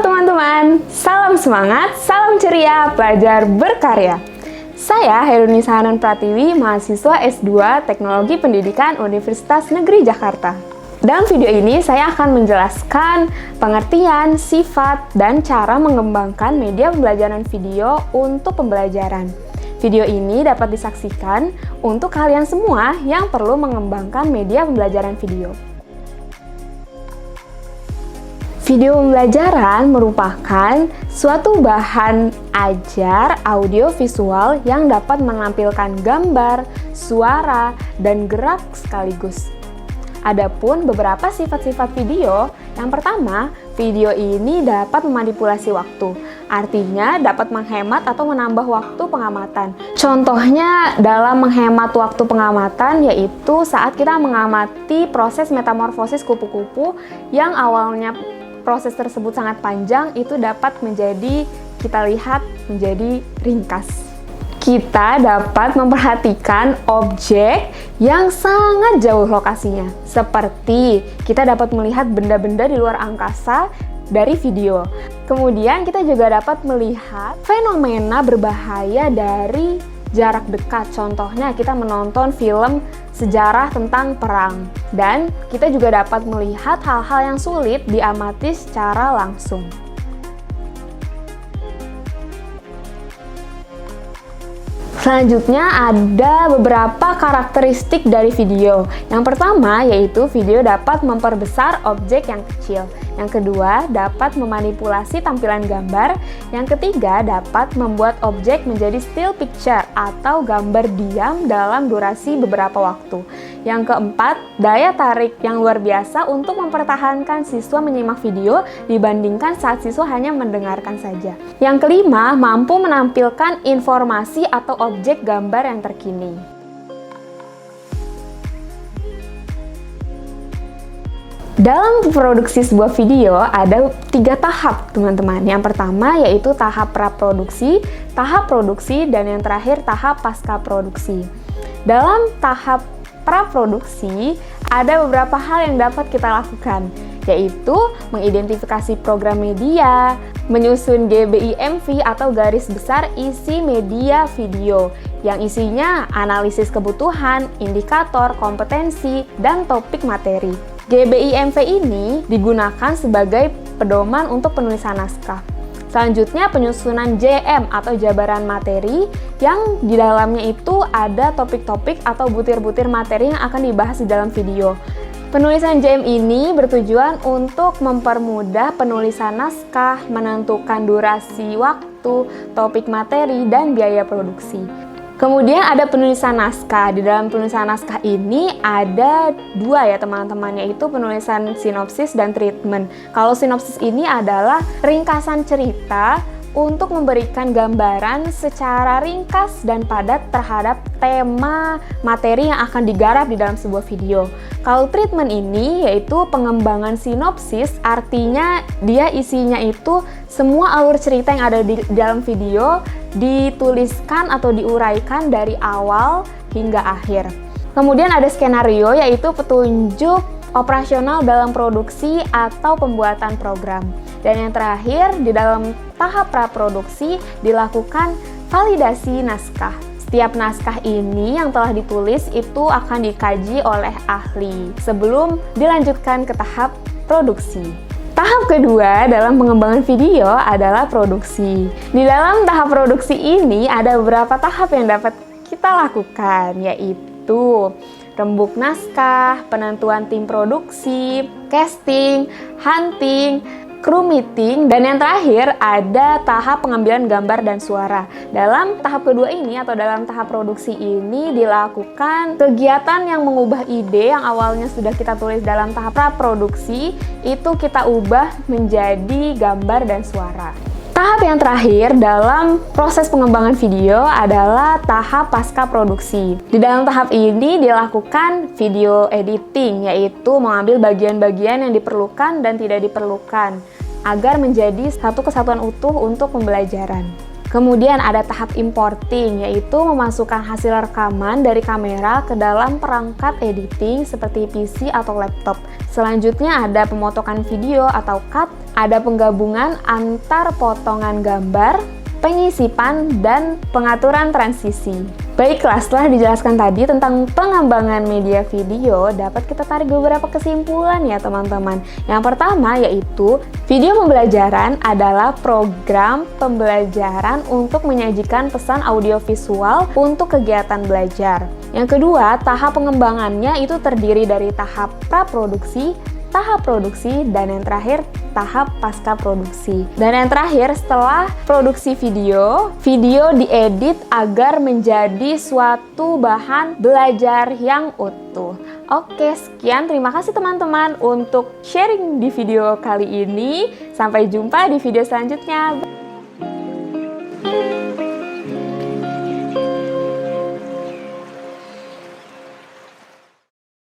Halo teman-teman, salam semangat, salam ceria, belajar berkarya. Saya Heruni Sahanan Pratiwi, mahasiswa S2 Teknologi Pendidikan Universitas Negeri Jakarta. Dalam video ini saya akan menjelaskan pengertian, sifat, dan cara mengembangkan media pembelajaran video untuk pembelajaran. Video ini dapat disaksikan untuk kalian semua yang perlu mengembangkan media pembelajaran video. Video pembelajaran merupakan suatu bahan ajar audiovisual yang dapat menampilkan gambar, suara, dan gerak sekaligus. Adapun beberapa sifat-sifat video, yang pertama, video ini dapat memanipulasi waktu. Artinya dapat menghemat atau menambah waktu pengamatan. Contohnya dalam menghemat waktu pengamatan yaitu saat kita mengamati proses metamorfosis kupu-kupu yang awalnya proses tersebut sangat panjang, itu dapat kita lihat menjadi ringkas. Kita dapat memperhatikan objek yang sangat jauh lokasinya. Seperti kita dapat melihat benda-benda di luar angkasa dari video. Kemudian kita juga dapat melihat fenomena berbahaya dari jarak dekat. Contohnya kita menonton film sejarah tentang perang. Dan kita juga dapat melihat hal-hal yang sulit diamati secara langsung. Selanjutnya ada beberapa karakteristik dari video. Yang pertama yaitu video dapat memperbesar objek yang kecil. Yang kedua dapat memanipulasi tampilan gambar. Yang ketiga dapat membuat objek menjadi still picture atau gambar diam dalam durasi beberapa waktu. Yang keempat, daya tarik yang luar biasa untuk mempertahankan siswa menyimak video dibandingkan saat siswa hanya mendengarkan saja. Yang kelima, mampu menampilkan informasi atau objek gambar yang terkini. Dalam produksi sebuah video ada 3 tahap, teman-teman. Yang pertama yaitu tahap praproduksi, tahap produksi, dan yang terakhir tahap pasca produksi. Dalam tahap praproduksi ada beberapa hal yang dapat kita lakukan, yaitu mengidentifikasi program media, menyusun GBI/MV atau garis besar isi media video yang isinya analisis kebutuhan, indikator, kompetensi, dan topik materi. GBI/MV ini digunakan sebagai pedoman untuk penulisan naskah. Selanjutnya penyusunan JM atau jabaran materi yang di dalamnya itu ada topik-topik atau butir-butir materi yang akan dibahas di dalam video. Penulisan JM ini bertujuan untuk mempermudah penulisan naskah, menentukan durasi waktu, topik materi, dan biaya produksi. Kemudian ada penulisan naskah. Di dalam penulisan naskah ini ada 2 ya teman-teman, yaitu penulisan sinopsis dan treatment. Kalau sinopsis ini adalah ringkasan cerita untuk memberikan gambaran secara ringkas dan padat terhadap tema materi yang akan digarap di dalam sebuah video. Kalau treatment ini yaitu pengembangan sinopsis, artinya dia isinya itu semua alur cerita yang ada di dalam video dituliskan atau diuraikan dari awal hingga akhir. Kemudian ada skenario yaitu petunjuk operasional dalam produksi atau pembuatan program. Dan yang terakhir di dalam tahap praproduksi dilakukan validasi naskah. Setiap naskah ini yang telah ditulis itu akan dikaji oleh ahli sebelum dilanjutkan ke tahap produksi. Tahap kedua dalam pengembangan video adalah produksi. Di dalam tahap produksi ini ada beberapa tahap yang dapat kita lakukan, yaitu rembuk naskah, penentuan tim produksi, casting, hunting, crew meeting, dan yang terakhir ada tahap pengambilan gambar dan suara. Dalam tahap kedua ini atau dalam tahap produksi ini dilakukan kegiatan yang mengubah ide yang awalnya sudah kita tulis dalam tahap praproduksi, itu kita ubah menjadi gambar dan suara. Tahap yang terakhir dalam proses pengembangan video adalah tahap pasca produksi. Di dalam tahap ini dilakukan video editing, yaitu mengambil bagian-bagian yang diperlukan dan tidak diperlukan agar menjadi satu kesatuan utuh untuk pembelajaran. Kemudian ada tahap importing, yaitu memasukkan hasil rekaman dari kamera ke dalam perangkat editing seperti PC atau laptop. Selanjutnya ada pemotongan video atau cut, ada penggabungan antar potongan gambar, penyisipan, dan pengaturan transisi. Baiklah, setelah dijelaskan tadi tentang pengembangan media video, dapat kita tarik beberapa kesimpulan ya teman-teman. Yang pertama yaitu, video pembelajaran adalah program pembelajaran untuk menyajikan pesan audiovisual untuk kegiatan belajar. Yang kedua, tahap pengembangannya itu terdiri dari tahap praproduksi, tahap produksi, dan yang terakhir tahap pasca produksi. Dan yang terakhir, setelah produksi video diedit agar menjadi suatu bahan belajar yang utuh. Oke, sekian. Terima kasih teman-teman untuk sharing di video kali ini. Sampai jumpa di video selanjutnya. Bye.